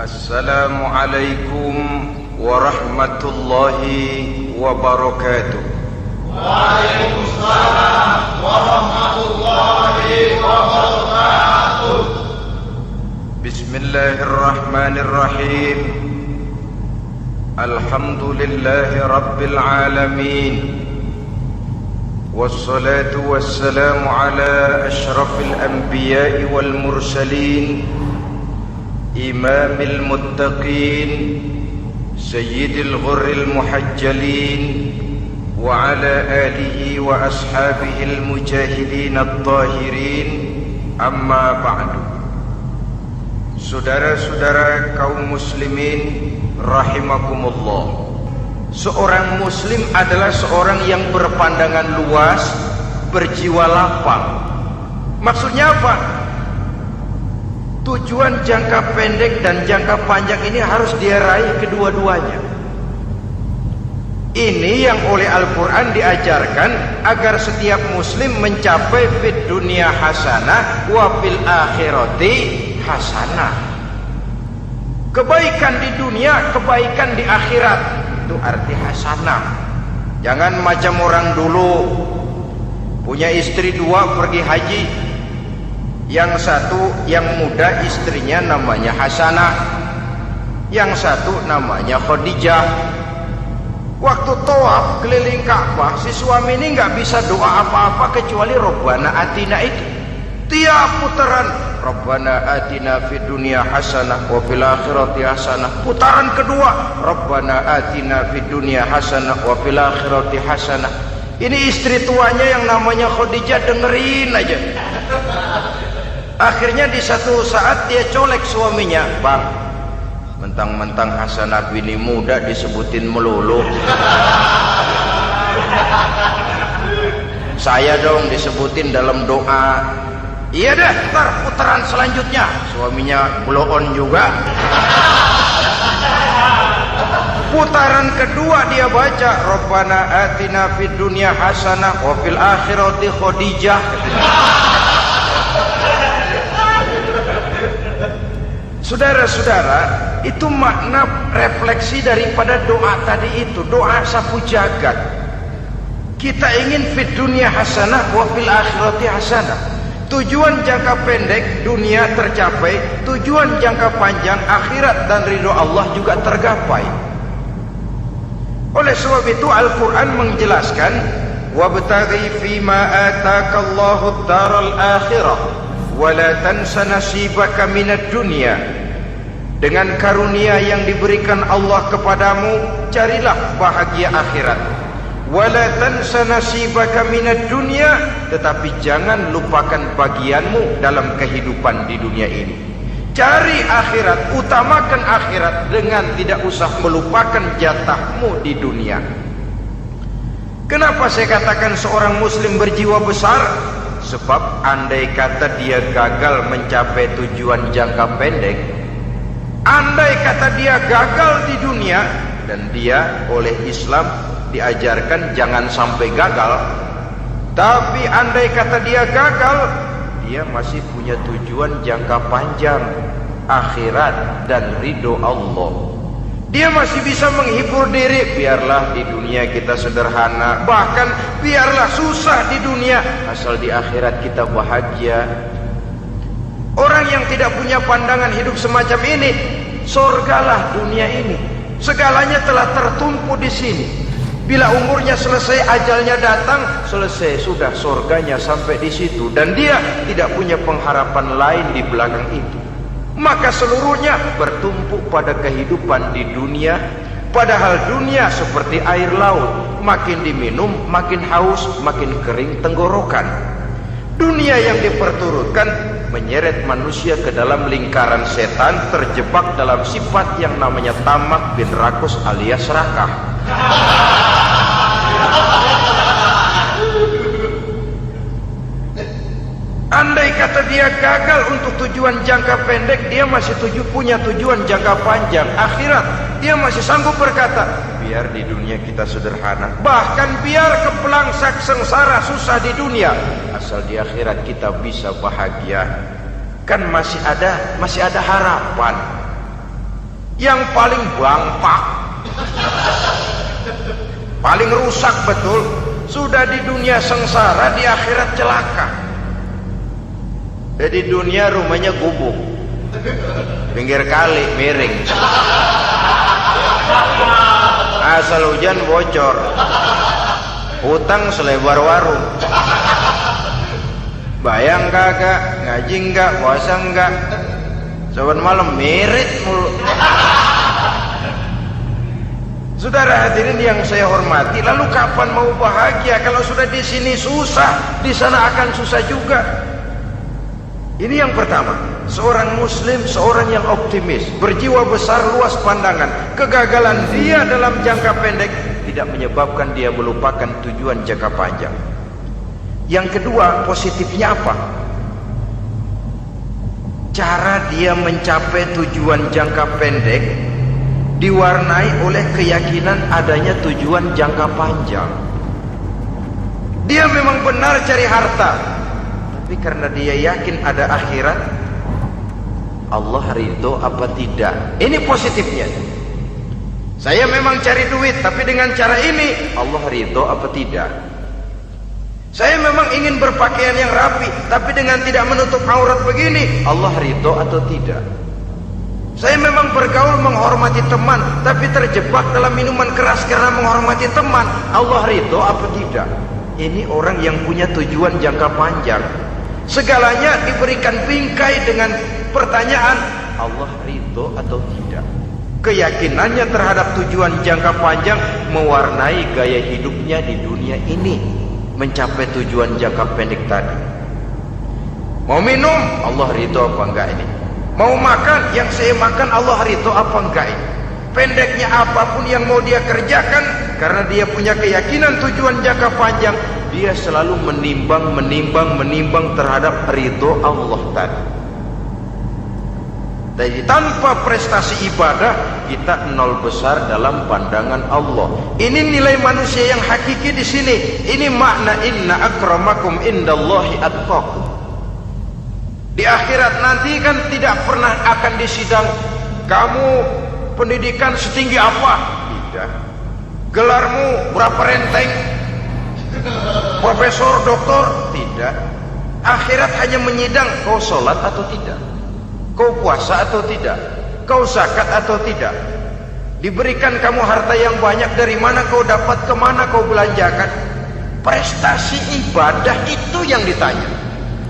Assalamualaikum warahmatullahi wabarakatuh. Waalaikumsalam warahmatullahi wabarakatuh. Bismillahirrahmanirrahim. Alhamdulillahi rabbil alamin. Wassalatu wassalamu ala ashrafil anbiya'i wal mursalin, imamil muttaqin, sayyidil ghurril muhajjalin, wa ala alihi wa ashabihil mujahidin at-tahirin. Amma ba'du. Saudara-saudara kaum muslimin rahimakumullah, seorang muslim adalah seorang yang berpandangan luas, berjiwa lapang. Maksudnya apa? Tujuan jangka pendek dan jangka panjang ini harus dia raih kedua-duanya. Ini yang oleh Al-Quran diajarkan agar setiap muslim mencapai fid dunya hasanah wa fil akhirati hasanah. Kebaikan di dunia, kebaikan di akhirat, itu arti hasanah. Jangan macam orang dulu, punya istri dua pergi haji. Yang satu yang muda istrinya namanya Hasanah, yang satu namanya Khadijah. Waktu tawaf keliling Ka'bah, si suami ini nggak bisa doa apa-apa kecuali Rabbana Atina itu. Tiap putaran Rabbana Atina fid dunya hasanah wa fil akhirati hasanah. Putaran kedua Rabbana Atina fid dunya hasanah wa fil akhirati hasanah. Ini istri tuanya yang namanya Khadijah dengerin aja. Akhirnya di satu saat dia colek suaminya, "Bang, mentang-mentang Hasanah bini muda disebutin melulu. Saya dong disebutin dalam doa." "Iya dah, ntar putaran selanjutnya." Suaminya blow on juga. Putaran kedua dia baca Rabbana Atina fid dunya hasanah wa fil akhirati Khadijah. Saudara-saudara, itu makna refleksi daripada doa tadi itu, doa sapu jagat. Kita ingin fid dunya hasanah wa fil akhirati hasanah. Tujuan jangka pendek dunia tercapai, tujuan jangka panjang akhirat dan ridho Allah juga tergapai. Oleh sebab itu Al-Quran menjelaskan, wabtaghi fima atakallahu ad-daral akhirah wa la tansa nasibaka minad dunya. Dengan karunia yang diberikan Allah kepadamu, carilah bahagia akhirat. Wa la tansa nasibaka minad dunya, tetapi jangan lupakan bagianmu dalam kehidupan di dunia ini. Cari akhirat, utamakan akhirat dengan tidak usah melupakan jatahmu di dunia. Kenapa saya katakan seorang muslim berjiwa besar? Sebab andai kata dia gagal mencapai tujuan jangka pendek, andai kata dia gagal di dunia, dan dia oleh Islam diajarkan jangan sampai gagal, tapi andai kata dia gagal, dia masih punya tujuan jangka panjang, akhirat dan ridho Allah. Dia masih bisa menghibur diri, biarlah di dunia kita sederhana, bahkan biarlah susah di dunia, asal di akhirat kita bahagia. Orang yang tidak punya pandangan hidup semacam ini, surgalah dunia ini, segalanya telah tertumpu di sini. Bila umurnya selesai, ajalnya datang, selesai sudah, surganya sampai di situ, dan dia tidak punya pengharapan lain di belakang itu. Maka seluruhnya bertumpu pada kehidupan di dunia, padahal dunia seperti air laut, makin diminum makin haus, makin kering tenggorokan. Dunia yang diperturutkan menyeret manusia ke dalam lingkaran setan, terjebak dalam sifat yang namanya tamak bin rakus alias serakah. Andai kata dia gagal untuk tujuan jangka pendek, dia masih punya tujuan jangka panjang, akhirat. Dia masih sanggup berkata, biar di dunia kita sederhana, bahkan biar kepelangsak sengsara susah di dunia, asal di akhirat kita bisa bahagia. Kan masih ada harapan. yang paling bangpak, paling rusak betul. Sudah di dunia sengsara, di akhirat celaka. Jadi dunia rumahnya gubuk, pinggir kali miring, asal hujan bocor, hutang selebar warung. Bayang kagak, ngaji enggak, puasa enggak, saban malam mirit mulu. Saudara hadirin yang saya hormati, lalu kapan mau bahagia kalau sudah di sini susah, di sana akan susah juga. Ini yang pertama, seorang muslim, seorang yang optimis, berjiwa besar, luas pandangan. Kegagalan dia dalam jangka pendek tidak menyebabkan dia melupakan tujuan jangka panjang. Yang kedua, positifnya apa? Cara dia mencapai tujuan jangka pendek diwarnai oleh keyakinan adanya tujuan jangka panjang. Dia memang benar cari harta, tapi karena dia yakin ada akhirat, Allah ridho apa tidak. Ini positifnya. Saya memang cari duit, tapi dengan cara ini Allah ridho apa tidak. Saya memang ingin berpakaian yang rapi, tapi dengan tidak menutup aurat begini, Allah ridho atau tidak. Saya memang bergaul menghormati teman, tapi terjebak dalam minuman keras karena menghormati teman, Allah ridho apa tidak. Ini orang yang punya tujuan jangka panjang. Segalanya diberikan bingkai dengan pertanyaan, Allah ridho atau tidak. Keyakinannya terhadap tujuan jangka panjang mewarnai gaya hidupnya di dunia ini, mencapai tujuan jangka pendek tadi. Mau minum, Allah ridho apa enggak ini. Mau makan, yang saya makan Allah ridho apa enggak ini. Pendeknya apapun yang mau dia kerjakan, karena dia punya keyakinan tujuan jangka panjang, dia selalu menimbang terhadap ridho Allah tadi. Jadi tanpa prestasi ibadah, kita nol besar dalam pandangan Allah. Ini nilai manusia yang hakiki di sini. Ini makna inna akramakum indallahi atqakum. Di akhirat nanti kan tidak pernah akan disidang, kamu pendidikan setinggi apa? Tidak. Gelarmu berapa renteng? Profesor, doktor? Tidak. Akhirat hanya menyidang kau sholat atau tidak, kau puasa atau tidak, kau zakat atau tidak. Diberikan kamu harta yang banyak, dari mana kau dapat, kemana kau belanjakan. Prestasi ibadah itu yang ditanya.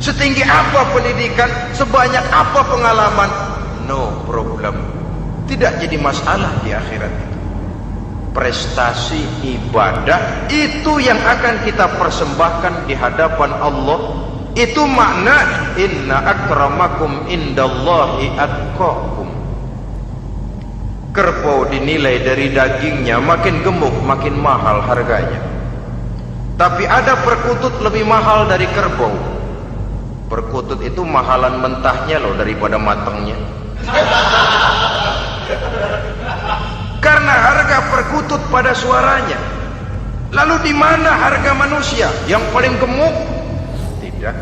Setinggi apa pendidikan, sebanyak apa pengalaman, no problem, tidak jadi masalah di akhirat itu. Prestasi ibadah itu yang akan kita persembahkan di hadapan Allah. Itu makna inna akramakum indallahi atqakum. Kerbau dinilai dari dagingnya, makin gemuk makin mahal harganya. Tapi ada perkutut lebih mahal dari kerbau. Perkutut itu mahalan mentahnya loh daripada matangnya. Karena harga perkutut pada suaranya. Lalu di mana harga manusia yang paling gemuk? Tidak.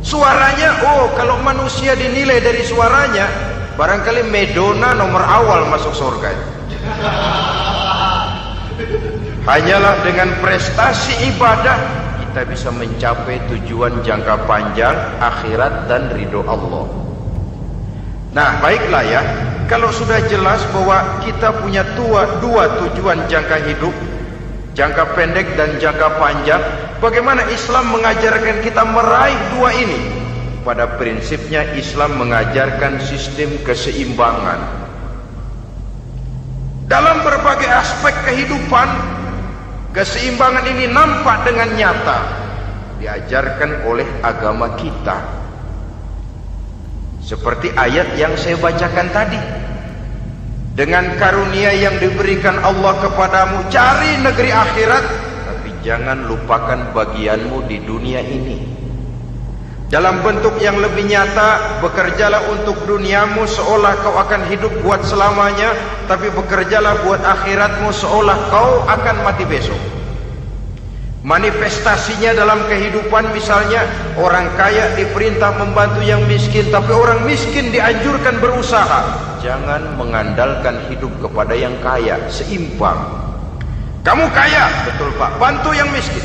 Suaranya, oh kalau manusia dinilai dari suaranya, barangkali Madonna nomor awal masuk surga. Hanyalah dengan prestasi ibadah kita bisa mencapai tujuan jangka panjang, akhirat dan ridho Allah. Nah baiklah ya, kalau sudah jelas bahwa kita punya dua tujuan jangka hidup, jangka pendek dan jangka panjang, bagaimana Islam mengajarkan kita meraih dua ini? Pada prinsipnya Islam mengajarkan sistem keseimbangan dalam berbagai aspek kehidupan. Keseimbangan ini nampak dengan nyata diajarkan oleh agama kita. Seperti ayat yang saya bacakan tadi. Dengan karunia yang diberikan Allah kepadamu, cari negeri akhirat, tapi jangan lupakan bagianmu di dunia ini. Dalam bentuk yang lebih nyata, bekerjalah untuk duniamu seolah kau akan hidup buat selamanya, tapi bekerjalah buat akhiratmu seolah kau akan mati besok. Manifestasinya dalam kehidupan, misalnya orang kaya diperintah membantu yang miskin, tapi orang miskin dianjurkan berusaha. Jangan mengandalkan hidup kepada yang kaya, seimbang. Kamu kaya, betul Pak, bantu yang miskin.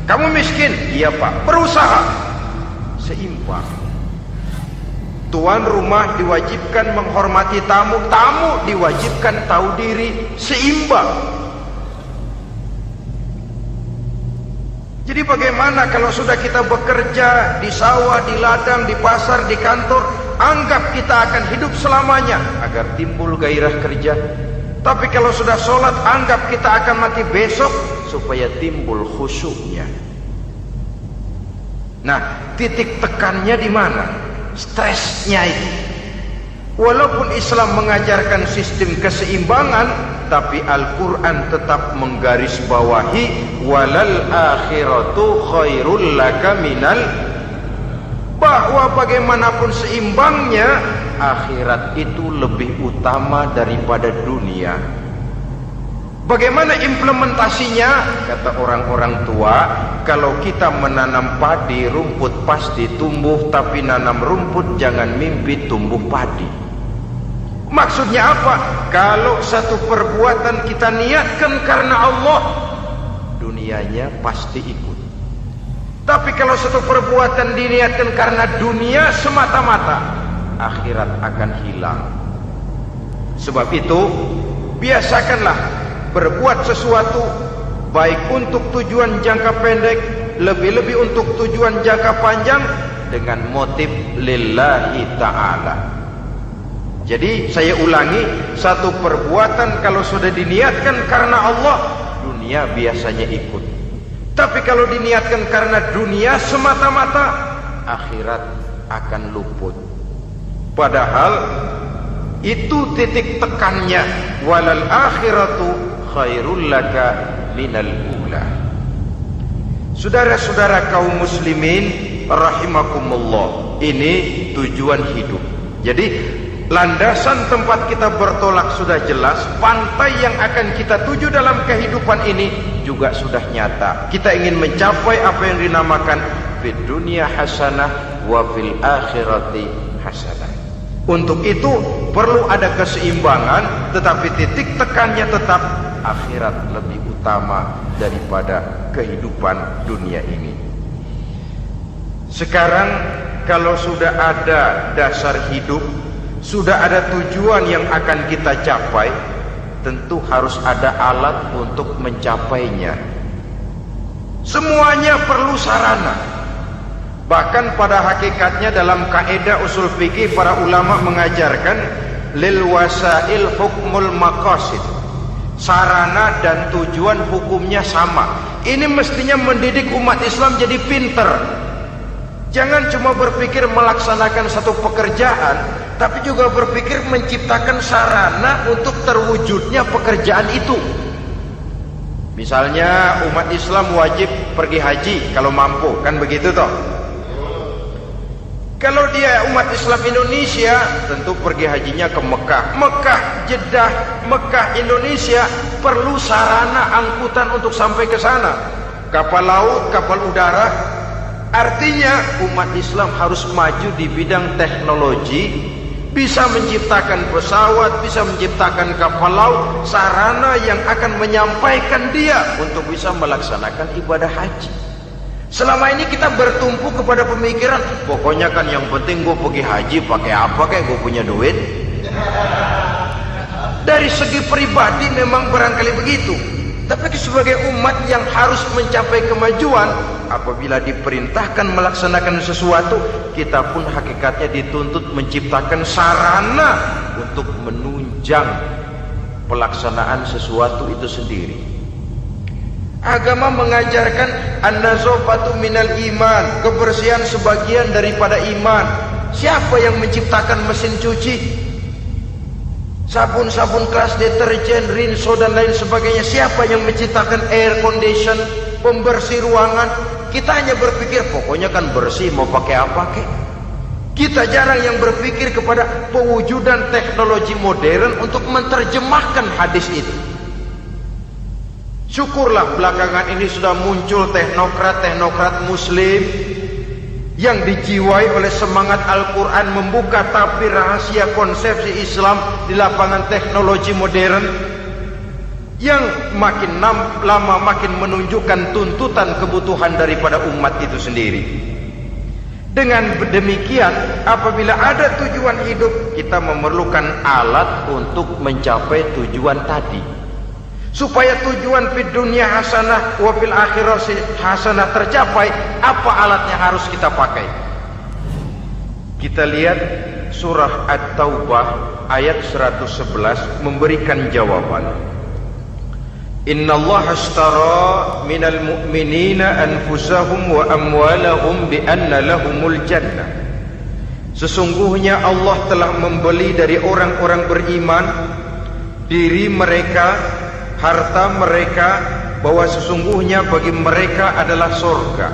Kamu miskin, iya Pak, berusaha. Seimbang. Tuan rumah diwajibkan menghormati tamu, tamu diwajibkan tahu diri, seimbang. Jadi bagaimana kalau sudah kita bekerja di sawah, di ladang, di pasar, di kantor, anggap kita akan hidup selamanya agar timbul gairah kerja. Tapi kalau sudah sholat, anggap kita akan mati besok supaya timbul khusyuknya. Nah, titik tekannya di mana? Stresnya itu. Walaupun Islam mengajarkan sistem keseimbangan, tapi Al-Quran tetap menggarisbawahi walal akhiratu khairul laka minal, bahwa bagaimanapun seimbangnya, akhirat itu lebih utama daripada dunia. Bagaimana implementasinya? Kata orang-orang tua, kalau kita menanam padi, rumput pasti tumbuh, tapi nanam rumput jangan mimpi tumbuh padi. Maksudnya apa? Kalau satu perbuatan kita niatkan karena Allah, dunianya pasti ikut. Tapi kalau satu perbuatan diniatkan karena dunia semata-mata, akhirat akan hilang. Sebab itu, biasakanlah berbuat sesuatu baik untuk tujuan jangka pendek, lebih-lebih untuk tujuan jangka panjang, dengan motif lillahi ta'ala. Jadi saya ulangi, satu perbuatan kalau sudah diniatkan karena Allah, dunia biasanya ikut. Tapi kalau diniatkan karena dunia semata-mata, akhirat akan luput. Padahal itu titik tekannya, walal akhiratu khairul laka minal ula. Saudara-saudara kaum muslimin rahimakumullah, ini tujuan hidup. Jadi landasan tempat kita bertolak sudah jelas, pantai yang akan kita tuju dalam kehidupan ini juga sudah nyata. Kita ingin mencapai apa yang dinamakan fid dunya hasanah wa fil akhirati hasanah. Untuk itu perlu ada keseimbangan, tetapi titik tekannya tetap akhirat lebih utama daripada kehidupan dunia ini. Sekarang kalau sudah ada dasar hidup, sudah ada tujuan yang akan kita capai, tentu harus ada alat untuk mencapainya. Semuanya perlu sarana. Bahkan pada hakikatnya dalam kaidah usul fikih, para ulama mengajarkan lil wasail hukmul maqasid. Sarana dan tujuan hukumnya sama. Ini mestinya mendidik umat Islam jadi pinter. Jangan cuma berpikir melaksanakan satu pekerjaan, tapi juga berpikir menciptakan sarana untuk terwujudnya pekerjaan itu. Misalnya umat Islam wajib pergi haji kalau mampu, kan begitu toh? Kalau dia umat Islam Indonesia, tentu pergi hajinya ke Mekah. Mekah, Jeddah, Mekah, Indonesia, perlu sarana angkutan untuk sampai ke sana. Kapal laut, kapal udara. Artinya umat Islam harus maju di bidang teknologi, bisa menciptakan pesawat, bisa menciptakan kapal laut, sarana yang akan menyampaikan dia untuk bisa melaksanakan ibadah haji. Selama ini kita bertumpu kepada pemikiran, pokoknya kan yang penting gue pergi haji pakai apa, kayak gue punya duit. Dari segi pribadi memang barangkali begitu, tapi sebagai umat yang harus mencapai kemajuan, apabila diperintahkan melaksanakan sesuatu, kita pun hakikatnya dituntut menciptakan sarana untuk menunjang pelaksanaan sesuatu itu sendiri. Agama mengajarkan an-nazafatu minal iman, kebersihan sebagian daripada iman. Siapa yang menciptakan mesin cuci, sabun-sabun keras, deterjen, rinso dan lain sebagainya? Siapa yang menciptakan air condition, pembersih ruangan? Kita hanya berpikir pokoknya kan bersih, mau pakai apa kek. Kita jarang yang berpikir kepada pewujudan teknologi modern untuk menerjemahkan hadis itu. Syukurlah belakangan ini sudah muncul teknokrat-teknokrat muslim yang dijiwai oleh semangat Al-Quran membuka tabir rahasia konsepsi Islam di lapangan teknologi modern yang makin lama makin menunjukkan tuntutan kebutuhan daripada umat itu sendiri. Dengan demikian, apabila ada tujuan hidup, kita memerlukan alat untuk mencapai tujuan tadi. Supaya tujuan fid dunya hasanah wa fil akhirati hasanah tercapai, apa alat yang harus kita pakai? Kita lihat surah At-Taubah ayat 111 memberikan jawaban. Innallaha ashtara minal mu'minina anfusahum wa amwalahum bi anna lahumul jannah. Sesungguhnya Allah telah membeli dari orang-orang beriman diri mereka, harta mereka, bahwa sesungguhnya bagi mereka adalah surga.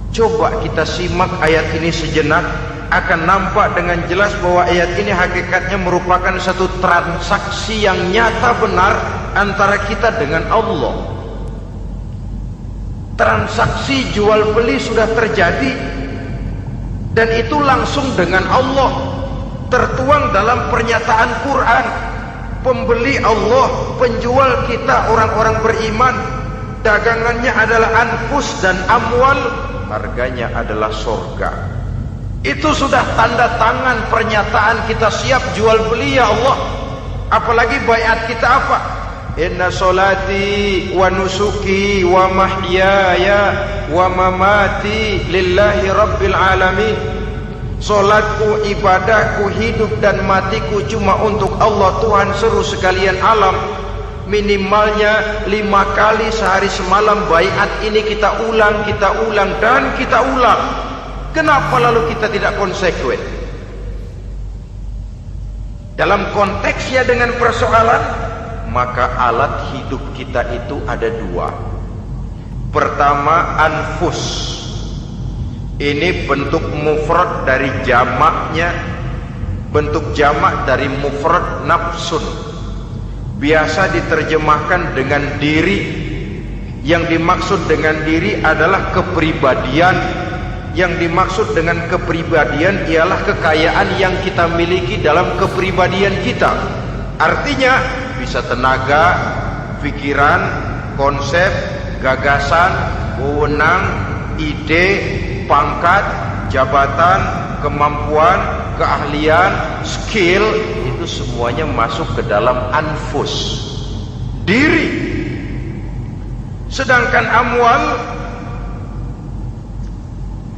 Coba kita simak ayat ini sejenak, akan nampak dengan jelas bahwa ayat ini hakikatnya merupakan satu transaksi yang nyata benar antara kita dengan Allah. Transaksi jual beli sudah terjadi, dan itu langsung dengan Allah, tertuang dalam pernyataan Quran. Pembeli Allah, penjual kita orang-orang beriman, dagangannya adalah anfus dan amwal, harganya adalah surga. Itu sudah tanda tangan pernyataan kita siap jual beli ya Allah. Apalagi baiat kita apa? Inna solati wa nusuki wa mahyaya wa mamati lillahi rabbil alamin. Solatku, ibadahku, hidup dan matiku cuma untuk Allah Tuhan seluruh sekalian alam. Minimalnya 5 kali sehari semalam baiat ini kita ulang dan kita ulang. Kenapa lalu kita tidak konsekuen? Dalam konteksnya dengan persoalan, maka alat hidup kita itu ada 2. Pertama, anfus. Ini bentuk mufrad dari jamaknya, bentuk jamak dari mufrad nafsun. Biasa diterjemahkan dengan diri. Yang dimaksud dengan diri adalah kepribadian. Yang dimaksud dengan kepribadian ialah kekayaan yang kita miliki dalam kepribadian kita. Artinya bisa tenaga, pikiran, konsep, gagasan, wewenang, ide, pangkat, jabatan, kemampuan, keahlian, skill, itu semuanya masuk ke dalam anfus, diri. Sedangkan amwal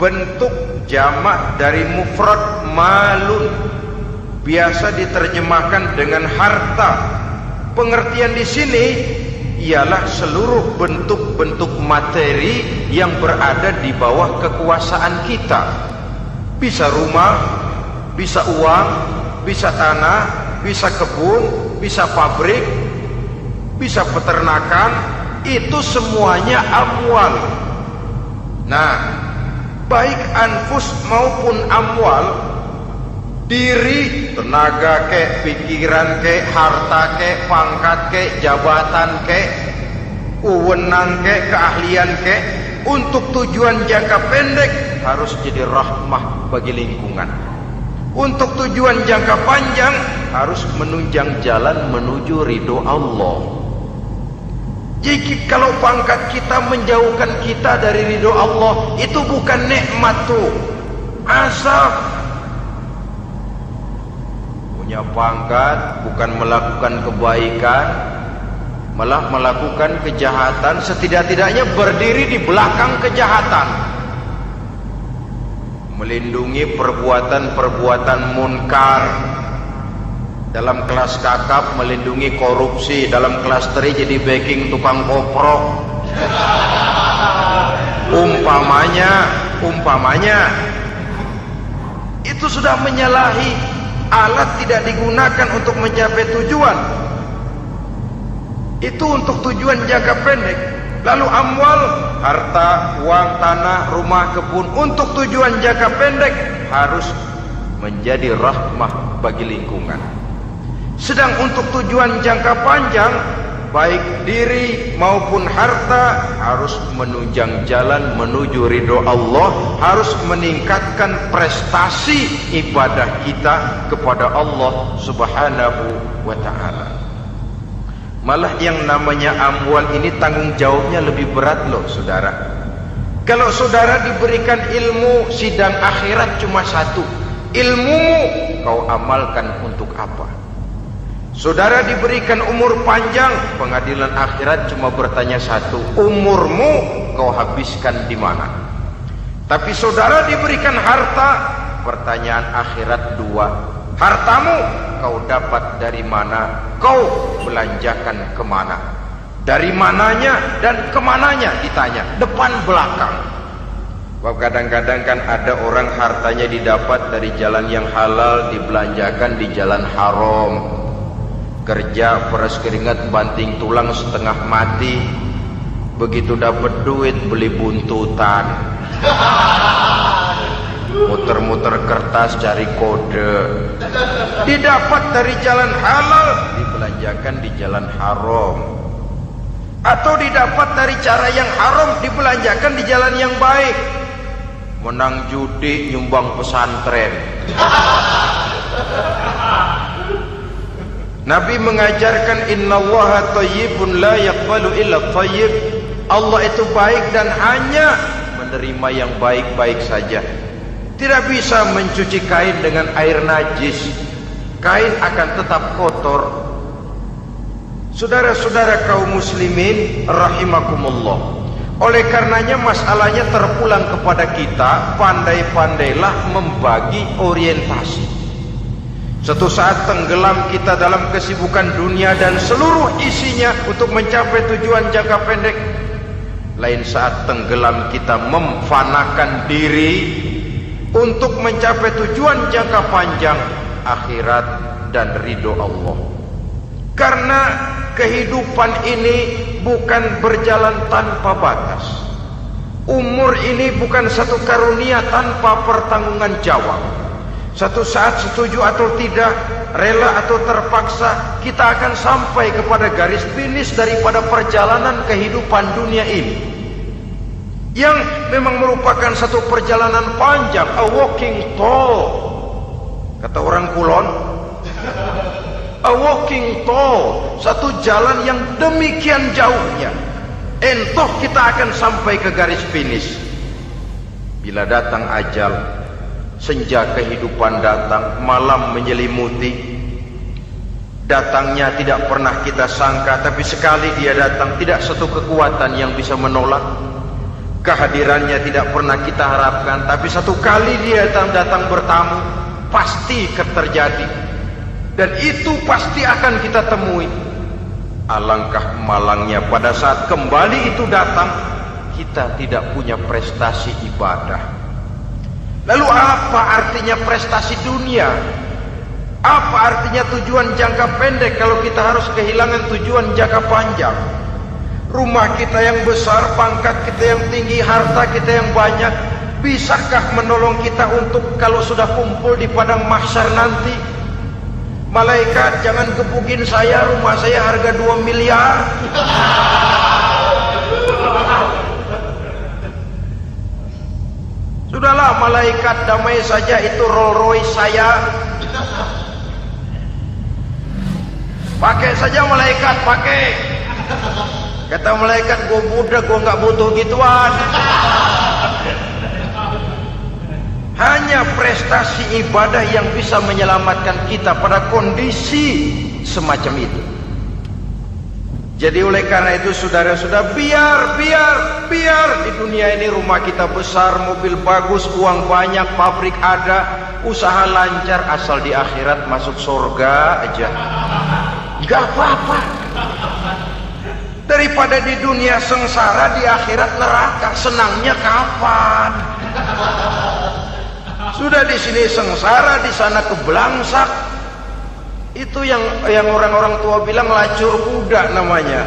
bentuk jamak dari mufrad malun, biasa diterjemahkan dengan harta. Pengertian di sini ialah seluruh bentuk-bentuk materi yang berada di bawah kekuasaan kita. Bisa rumah, bisa uang, bisa tanah, bisa kebun, bisa pabrik, bisa peternakan, itu semuanya amwal. Nah, baik anfus maupun amwal, diri, tenaga kek, pikiran kek, harta kek, pangkat kek, jabatan kek, wewenang kek, keahlian kek, untuk tujuan jangka pendek harus jadi rahmah bagi lingkungan. Untuk tujuan jangka panjang harus menunjang jalan menuju ridho Allah. Jadi kalau pangkat kita menjauhkan kita dari ridho Allah, itu bukan nikmat tuh, azab. Punya pangkat bukan melakukan kebaikan, malah melakukan kejahatan, setidak-tidaknya berdiri di belakang kejahatan, melindungi perbuatan-perbuatan munkar. Dalam kelas kakap melindungi korupsi, dalam kelas teri jadi backing tukang koprok. Umpamanya itu sudah menyalahi. Alat tidak digunakan untuk mencapai tujuan, itu untuk tujuan jangka pendek. Lalu amwal, harta, uang, tanah, rumah, kebun, untuk tujuan jangka pendek harus menjadi rahmah bagi lingkungan. Sedang untuk tujuan jangka panjang baik diri maupun harta, harus menunjang jalan menuju ridho Allah, harus meningkatkan prestasi ibadah kita kepada Allah Subhanahu wa ta'ala. Malah yang namanya amwal ini tanggung jawabnya lebih berat loh saudara. Kalau saudara diberikan ilmu, sidang akhirat cuma satu, ilmumu kau amalkan untuk apa? Saudara diberikan umur panjang, pengadilan akhirat cuma bertanya satu, umurmu kau habiskan di mana? Tapi saudara diberikan harta, pertanyaan akhirat dua, hartamu kau dapat dari mana? Kau belanjakan kemana? Dari mananya dan kemananya ditanya, depan belakang. Kadang-kadang kan ada orang hartanya didapat dari jalan yang halal, dibelanjakan di jalan haram. Kerja peras keringat banting tulang setengah mati, begitu dapat duit beli buntutan, muter-muter kertas cari kode. Didapat dari jalan halal, dibelanjakan di jalan haram, atau didapat dari cara yang haram, dibelanjakan di jalan yang baik. Menang judi, nyumbang pesantren. Nabi mengajarkan innallaha thayyibun la yaqbalu illa thayyib. Allah itu baik dan hanya menerima yang baik-baik saja. Tidak bisa mencuci kain dengan air najis. Kain akan tetap kotor. Saudara-saudara kaum muslimin rahimakumullah. Oleh karenanya masalahnya terpulang kepada kita, pandai-pandailah membagi orientasi. Suatu saat tenggelam kita dalam kesibukan dunia dan seluruh isinya untuk mencapai tujuan jangka pendek. Lain saat tenggelam kita memfanakan diri untuk mencapai tujuan jangka panjang, akhirat dan ridho Allah. Karena kehidupan ini bukan berjalan tanpa batas. Umur ini bukan satu karunia tanpa pertanggungan jawab. Satu saat setuju atau tidak, rela atau terpaksa, kita akan sampai kepada garis finish daripada perjalanan kehidupan dunia ini, yang memang merupakan satu perjalanan panjang, a walking tall. Kata orang Kulon, a walking tall, satu jalan yang demikian jauhnya. Entoh kita akan sampai ke garis finish. Bila datang ajal, senja kehidupan datang, malam menyelimuti. Datangnya tidak pernah kita sangka, tapi sekali dia datang, tidak satu kekuatan yang bisa menolak. Kehadirannya tidak pernah kita harapkan, tapi satu kali dia datang bertamu, pasti terjadi. Dan itu pasti akan kita temui. Alangkah malangnya pada saat kembali itu datang, kita tidak punya prestasi ibadah. Lalu apa artinya prestasi dunia? Apa artinya tujuan jangka pendek kalau kita harus kehilangan tujuan jangka panjang? Rumah kita yang besar, pangkat kita yang tinggi, harta kita yang banyak, bisakah menolong kita untuk kalau sudah kumpul di padang mahsyar nanti? Malaikat, jangan gebukin saya, rumah saya harga 2 miliar. Sudahlah malaikat, damai saja, itu Rolls Royce saya. Pakai saja malaikat, pakai. Kata malaikat, gue budak, gue nggak butuh gituan. Hanya prestasi ibadah yang bisa menyelamatkan kita pada kondisi semacam itu. Jadi oleh karena itu saudara-saudara, biar di dunia ini rumah kita besar, mobil bagus, uang banyak, pabrik ada, usaha lancar, asal di akhirat masuk surga aja, gak apa-apa. Daripada di dunia sengsara, di akhirat neraka, senangnya kapan? Sudah di sini sengsara, di sana kebelangsak. Itu yang orang-orang tua bilang lacur kuda namanya.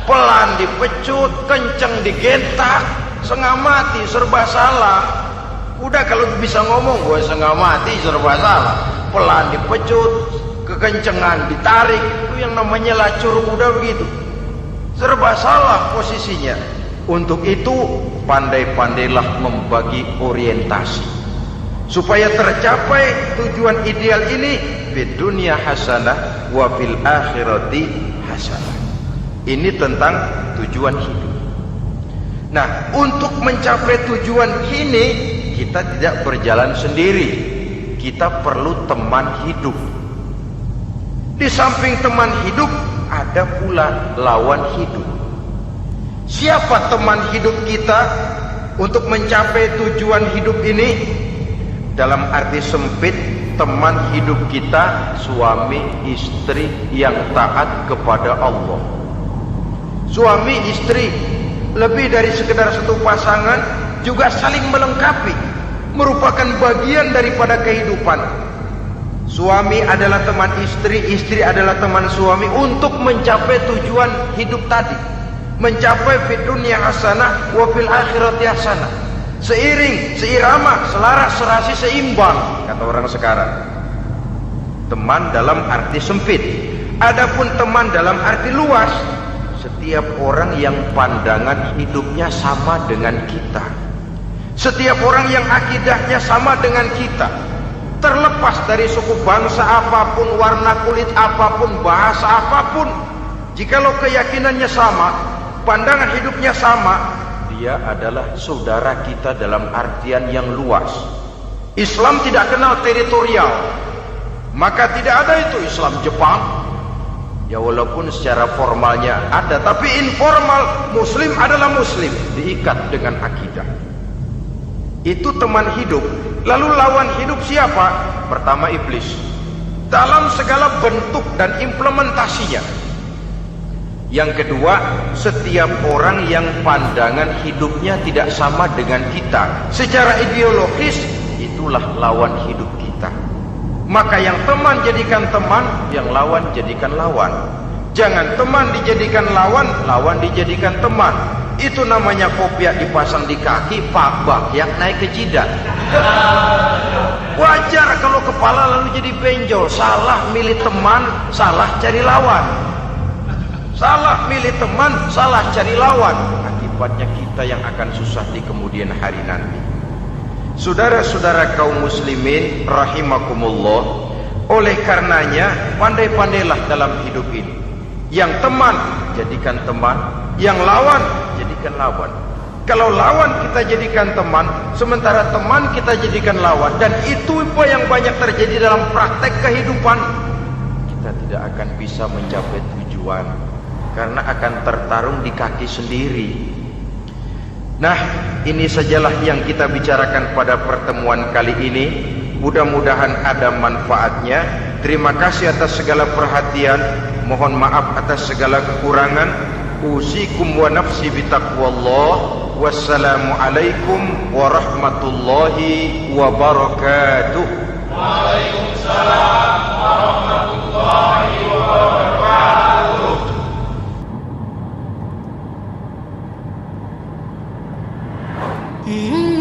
Pelan dipecut, kenceng digentak, setengah mati, serba salah. Kuda kalau bisa ngomong, gue setengah mati, serba salah. Pelan dipecut, kekencengan, ditarik, itu yang namanya lacur kuda begitu. Serba salah posisinya. Untuk itu pandai-pandailah membagi orientasi supaya tercapai tujuan ideal ini, fid dunya hasanah wa fil akhirati hasanah. Ini tentang tujuan hidup. Nah, untuk mencapai tujuan ini kita tidak berjalan sendiri. Kita perlu teman hidup. Di samping teman hidup ada pula lawan hidup. Siapa teman hidup kita untuk mencapai tujuan hidup ini? Dalam arti sempit, teman hidup kita suami istri yang taat kepada Allah. Suami istri lebih dari sekedar satu pasangan, juga saling melengkapi, merupakan bagian daripada kehidupan. Suami adalah teman istri, istri adalah teman suami untuk mencapai tujuan hidup tadi, mencapai fid dunya hasanah wa fil akhirati hasanah. Seiring, seirama, selaras, serasi, seimbang, kata orang sekarang. Teman dalam arti sempit. Adapun teman dalam arti luas, setiap orang yang pandangan hidupnya sama dengan kita, setiap orang yang akidahnya sama dengan kita, terlepas dari suku bangsa apapun, warna kulit apapun, bahasa apapun, jikalau keyakinannya sama, pandangan hidupnya sama, dia adalah saudara kita dalam artian yang luas. Islam tidak kenal teritorial, maka tidak ada itu Islam Jepang. Ya walaupun secara formalnya ada, tapi informal Muslim adalah Muslim, diikat dengan akidah. Itu teman hidup. Lalu lawan hidup siapa? Pertama iblis, dalam segala bentuk dan implementasinya. Yang kedua, setiap orang yang pandangan hidupnya tidak sama dengan kita secara ideologis, itulah lawan hidup kita. Maka yang teman jadikan teman, yang lawan jadikan lawan. Jangan teman dijadikan lawan, lawan dijadikan teman. Itu namanya kopiah dipasang di kaki, pak bakyak naik ke jidat. Wajar kalau kepala lalu jadi benjol. Salah milih teman, salah cari lawan. Salah milih teman, salah cari lawan. Akibatnya kita yang akan susah di kemudian hari nanti. Saudara-saudara kaum muslimin rahimakumullah, oleh karenanya pandai-pandailah dalam hidup ini. Yang teman jadikan teman, yang lawan jadikan lawan. Kalau lawan kita jadikan teman, sementara teman kita jadikan lawan, dan itu yang banyak terjadi dalam praktek kehidupan, kita tidak akan bisa mencapai tujuan karena akan tertarung di kaki sendiri. Nah, ini sajalah yang kita bicarakan pada pertemuan kali ini. Mudah-mudahan ada manfaatnya. Terima kasih atas segala perhatian. Mohon maaf atas segala kekurangan. Usikum wa nafsi bitaqwallah. Wassalamualaikum warahmatullahi wabarakatuh. Waalaikumsalam warahmatullahi wabarakatuh. Mm-hmm.